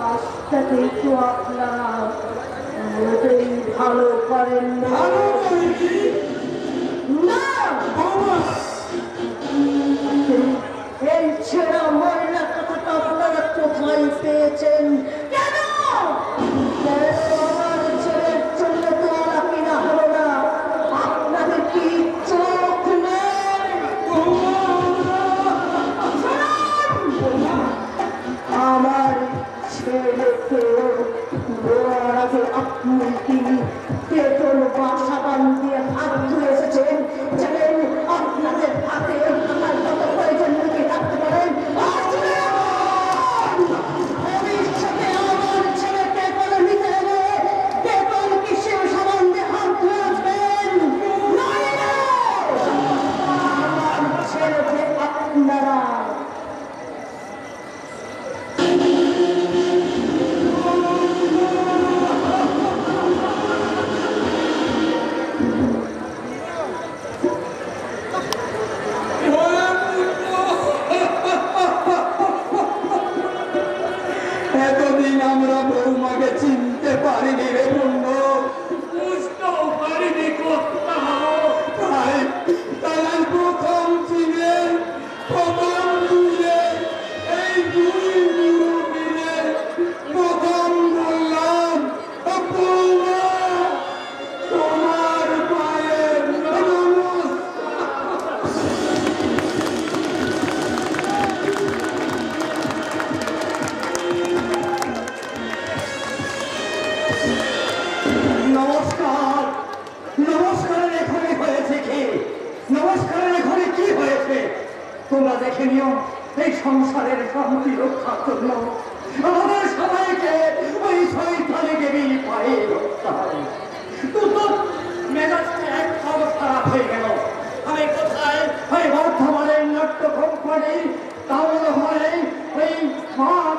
কাজটাকে একটু আপনারা মোটেই ভালো করেন না। ভালো করেনি না, বাবা। এই ছেঁড়া ময়লা কথাটা আপনারা কোথায় পেয়েছেন? কেন কেন আমার ছেলের জন্য তো ওরা কিনা হলো না? আপনাদের কি চোখ নেই? শুনুন, আমার ছেলেকে দেওয়ার আগে আপনি কি বেতন বা সাবান দিয়ে হাত ধুয়ে এসেছেন? জানেন আপনাদের হাতে আমার কত প্রয়োজন কি রাখতে পারেন? ভবিষ্যতে আমার ছেলেকে করে নিতে হবে, বেতন কি সে সাবান দিয়ে হাত ধুয়ে আসবেন? নইলে আমার ছেলেকে আপনারা এতদিন আমরা বৌমাকে চিনতে পারিনি রে পূর্ণ। বুঝতেও পারিনি কোথাও। তাই তাই প্রথম চিনে প্রথম বুঝে এই দুই মুরব্বীরে প্রথম বললাম, ও বৌমা, তোমার পায়ে নমস্কার। নমস্কার। নমস্কারের এখানে হয়েছে কি? নমস্কারের এখানে কি হয়েছে? তোমরা দেখে নিও, এই সংসারের শান্তি রক্ষার জন্য আমাদের সবাইকে ওই শয়তানি দেবীর পায়ে রক্ষা হয়। তো মেজাজটা একদম খারাপ হয়ে গেল। আমি কোথায় ওই বর্ধমানের নাট্য কোম্পানি তাহলে হয় ওই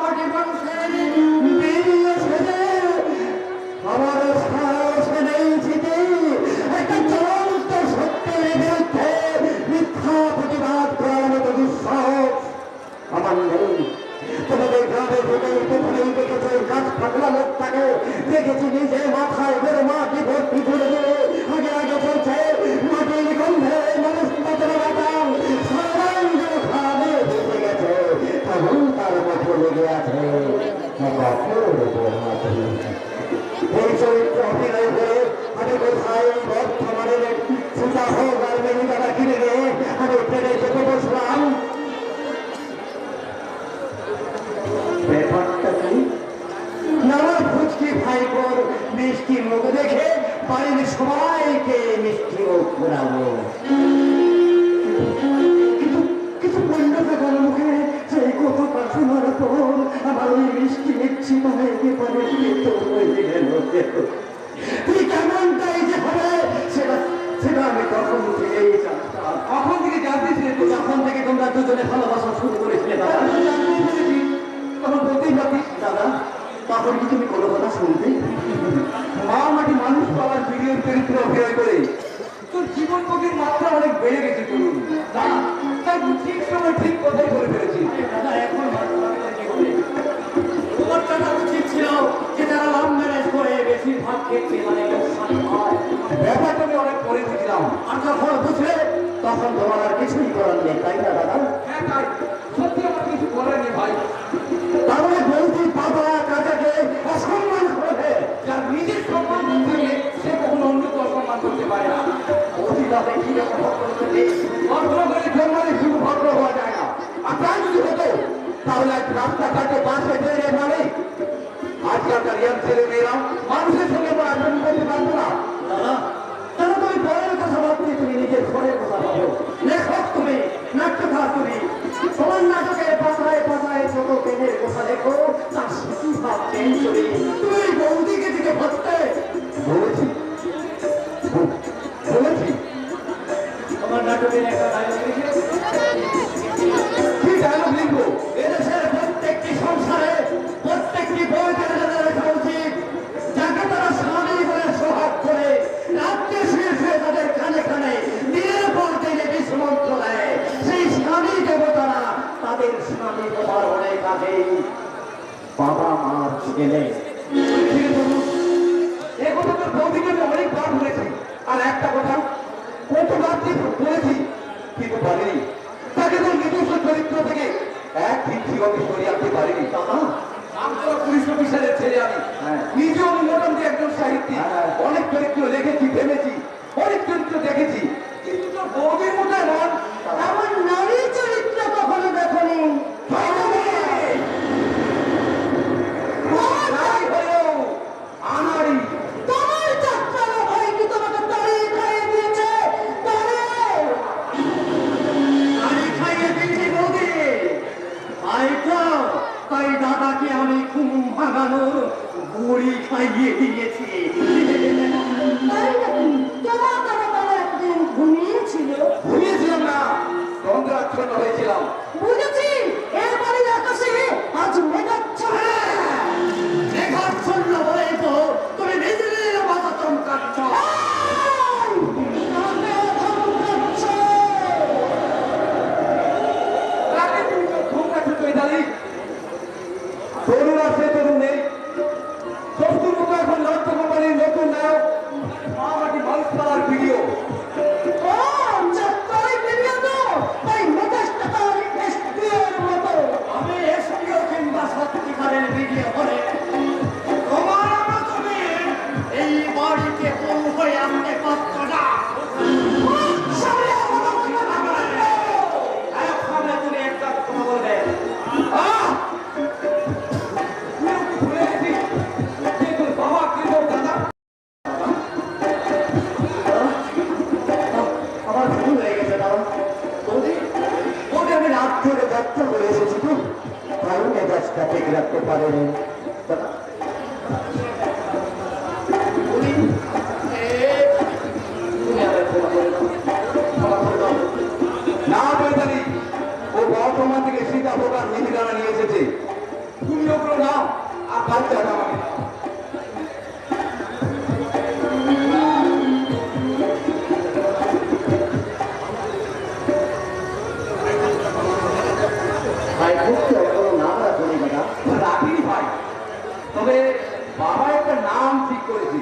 মাটি মানুষের বেরিয়ে ছেড়ে আমার সাহস নেই জিতে একটা চূড়ান্ত সত্যের বিরুদ্ধে মিথ্যা প্রতিবাদ করার মতো দুঃসাহস আমার নেই। তোমাদের গ্রামে ঢুকে প্রথমেই দেখেছে গাছ ফাটলা লোকটাকে, দেখেছি নিজে মাথায় বেরো মাটি ভর্তি ধরে দিয়ে আগে আগে চলছে মাটির গন্ধে মানুষ পাতলা বাতাম সর্বাঙ্গ খাবে বেঁচে গেছে, তখন তার মতো লেগে আছে এই চরিত্র অভিনয় করে আমি কোথায় বর্ধমানের সুতা হোক আর মেনু টাকা কিনে নিয়ে আমি ট্রেনে চেপে বসলাম। ব্যাপারটা কি? নানা ফুচকি ভাইপোর মিষ্টি মুখ দেখে বাড়ির সবাইকে মিষ্টি মুখ ঘোরাবো, কিন্তু পণ্ডিতের মুখে সেই কথাটা শোনার পর আমার ওই মিষ্টি মিষ্টি ভাইকে পরে হয়ে গেল। তুই কেমনটাই যে হবে সেটা সেটা আমি তখন থেকেই জানতাম। কখন থেকে জানতেছিলে তো? যখন থেকে তোমরা দুজনে ভালোবাসা শুরু করেছিলে দাদা, তখন বলতেই পারতিস। দাদা তখন কি তুমি কোনো কথা শুনতে? মা মাটি মানুষ পাওয়ার ভিডিওর চরিত্রে অভিনয় করে তোর জীবন গতির মাত্রা অনেক বেড়ে গেছে তরুণ। দাদা তাই তুই ঠিক সময় ঠিক কথাই করে ফেলেছিস। দাদা এখন কি বলে তোমার কথা উচিত ছিল যে যারা লাভ ম্যারেজ করে বেশিরভাগ ক্ষেত্রে মানে লোকসান হয়। ব্যাপারটা আমি অনেক পরে বুঝলাম। আর যখন বুঝলে তখন তোমার আর কিছুই করার নেই, তাই না দাদা? হ্যাঁ তাই সত্যি আমার কিছু করার নেই ভাই। তাহলে বৌদি বাবা কাকাকে অসম্মান করবে। যার নিজের সম্মান না থাকলে সে কখনো অন্যকে অসম্মান করতে পারে না। বৌদি তাদের কি রকম ভদ্র করবে? ভদ্র করে জন্মালে শুধু ভদ্র হওয়া যায় না। আর তাই যদি হতো তাহলে আজ রাস্তাঘাটে বাসে বেরিয়ে মানে আজকালকার ইয়ার ছেলে মেয়েরা মানুষের সঙ্গে পড়াশোনা করতে পারতো না। দাদা তাহলে তুমি পরের কথা ভাবতে তুমি নিজের ঘরের কথা ভাবো। লেখক তুমি, নাট্যকার তুমি, সমান নাটকের পাশায় পাশায় ছোট পেনের কথা লেখো, তার শিশু ভাব চেঞ্জ করে তুমি বৌদিকে দিকে ভাবতে বলেছি বলেছি তোমার নাটকের গেলে এ কথা তোর বৌদিকে আমি অনেকবার বলেছি, আর একটা কথা কতবার যে বলেছি কিন্তু পারিনি। তাকে তোর নিজস্ব চরিত্র থেকে এক ভিত্তিগত সরিয়ে আনতে পারিনি। পুলিশ অফিসারের ছেলে আমি, নিজেও আমি মোটামুটি একজন সাহিত্যিক। অনেক চরিত্র লিখেছি, ভেবেছি, অনেক চরিত্র দেখেছি, কিন্তু তোর বৌদির মতো এমন আমার নারীর চরিত্র কখনো দেখনি। নারী হলেও আনাড়ি। তোমার চাকরানো ভাই কি তোমাকে তাড়িয়ে খাইয়ে দিয়েছে? আমি খাইয়ে দিয়েছি বৌদি, তাই দাদাকে আমি ঘুম ভাঙানোর বড়ি খাইয়ে দিয়েছি। তাই নাকি? তোমার তারা তারা একদিন ঘুমিয়েছিল। ঘুমিয়েছিলাম না, তন্দ্রাচ্ছন্ন হয়েছিলাম। বুঝেছি, এর বাড়ির আকাশে আজ মেঘাচ্ছন্ন। মেঘাচ্ছন্ন বলে তো তুমি বিজলির মতো চমকাচ্ছ। কাকে তুমি তো ঘুম কাটছো চৈতালি? তরুণ আছে, তরুণ নেই। শত্রুর মতো এখন নাট্য কোম্পানির নতুন নায়ক মামাটি মানুষপাড়ার ভিডিও। আমি এসপিও কিংবা সত্যিকারের ভিডিও হলে তোমার মতো মেয়ে এই বাড়িতে বউ হয়ে আসতে পারত না। সামনে তুমি একটা কথা বলবে। ভুলে গেছি যে তোর বাবা কি তোর দাদা। আমার ভুল হয়ে গেছে দাদা। বৌদি বৌদি আমি রাত ধরে যাত্রা করে এসেছি তো, তাই মেজাজটা ঠিক রাখতে পারেনি দাদা। বৌদি, তুমি আমার ক্ষমা করে দাও, ক্ষমা করে দাও। না চৈতালি, ও বর্তমান থেকে সীতা প্রকার নিধিদানা নিয়ে এসেছে। তুমি ওগুলো নাও আর বাচ্চাটা আমাকে দাও। ভাই খুব এখনো নাম রাখুনি দাদা। রাখিনি ভাই, তবে বাবা একটা নাম ঠিক করেছে,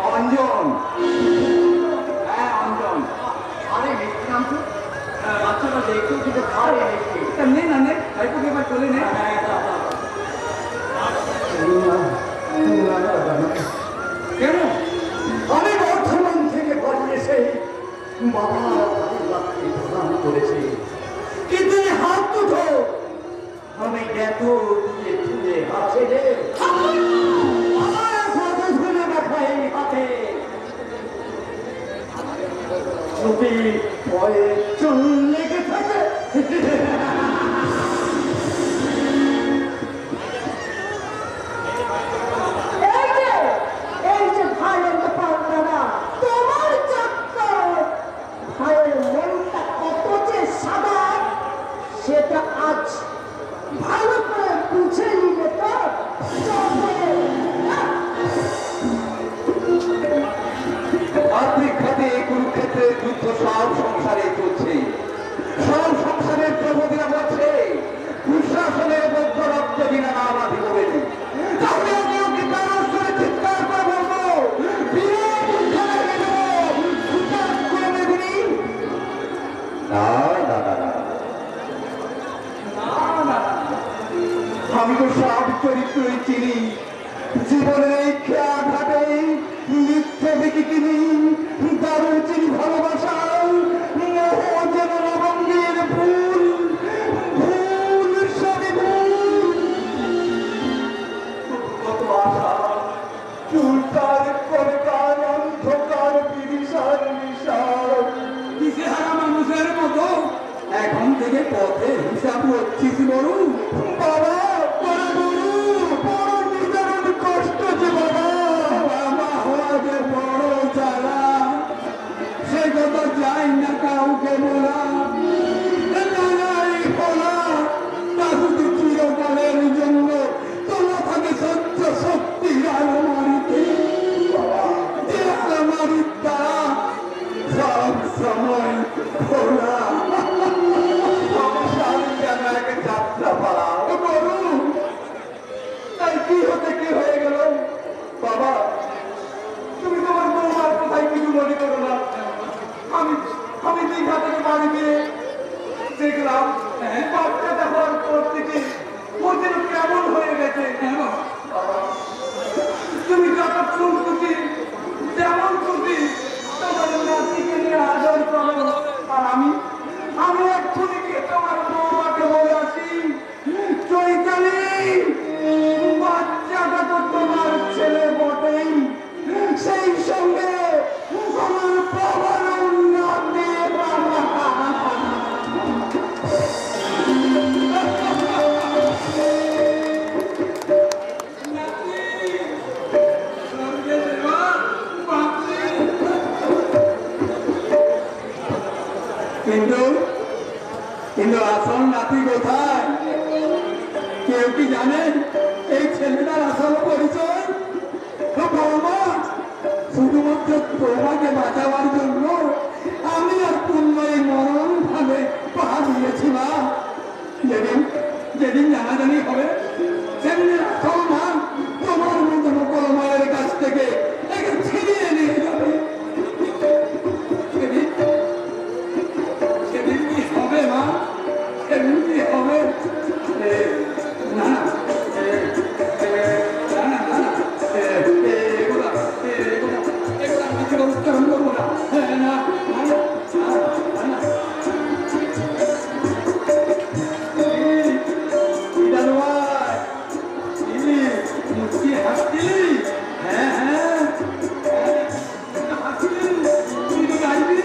অঞ্জন। হ্যাঁ অঞ্জন। আরে মিষ্টি নাম তো বাচ্চাটা দেখতেও কিন্তু ভারী মিষ্টি। এটা নে না নে, ভাইপোকে এবার চলে নে। কেন? আমি বর্ধমান থেকে বাড়ি এসে বাবা রাত্রি প্রদান করেছি, কিন্তু এই হাত দুটো আমি এত দিয়ে তুলে আছে রে আমার কত ধরে রাখা এই হাতে যদি ভয়ে চুল লেগে থাকে। এই যে ভাইয়ের ব্যাপার দাদা, তোমার চাকর ভাইয়ের মনটা কত যে সাদা সেটা আজ ভালো করে বুঝে নিলে তো আত্মিকঘাতে কুরুক্ষেত্রের যুদ্ধ সব সংসারে চলছে। সব সংসারের প্রগতিরা বলছে দুঃশাসনের মধ্য রক্ত বিনা নাম আদি করেনি। তাহলে আমি ওকে কারোর সঙ্গে চিৎকার করে বলবো বিরাট উদ্ধার হয়ে গেল, উদ্ধার করে দেবনি। না না না না আমি তো সব চরিত্রই চিনি। জীবনের এই খেয়া ঘাটে মিথ্যে দেখি কিনি, দারুণ চিনি ভালোবাসা মোহ যেন লবঙ্গের ফুল, ফুল সবই ভুল। কত আশা চুলটার কনকার অন্ধকার বিদিশার নিশার দিশেহারা মানুষের মতো এখন থেকে পথে হিসাব হচ্ছিস বড়। বাবা বড় বড় বড় নিদারুণ কষ্ট যে বাবা, বাবা হওয়া যে বড় জ্বালা, সে কথা যাই না কাউকে বলা। নানাই বলা তা শুধু চিরকালের জন্য, তোলা থাকে সহ্য শক্তি আলমারিতে, যে আলমারির দ্বারা সব সময় খোলা। সংসার যেন এক যাত্রা পালা। তাই কি কোথায়? কেউ কি জানেন এই ছেলেটার আসল পরিচয়? ও বৌমা, শুধুমাত্র তোমাকে বাঁচাবার জন্য আমি আর পূর্ণ এই মরণ ভাবে পা দিয়েছি না। যেদিন যেদিন জানাজানি হবে সেদিন আসল মা তোমার মতন কলমায়ের কাছ থেকে একে ছিনিয়ে নিয়ে যাবে। সেদিন সেদিন কি হবে মা? সেদিন কি হবে? না না না না না এগুলা আমি জীবন উচ্চারণ করবো না। না না না হাসছিলি? হ্যাঁ হ্যাঁ হাসছিলি, তুই তো গাইবি।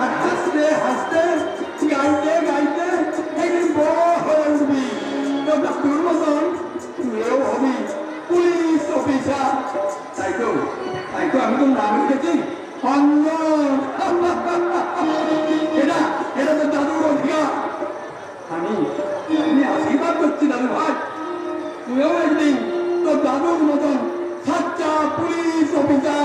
আর হাসতে হাসতে গাইতে গাইতে একদিন বড় হয়ে উঠবি। তো দাদুর মতন তুইও হবি পুলিশ অফিসার। তাই তো আমি তো নাম রেখেছি অঞ্জন। এটা এটা তো দাদুর অধিকার। আমি আশীর্বাদ করছি দাদু ভাই, তুইও একদিন তো দাদুর মতন সাচ্চা পুলিশ অফিসার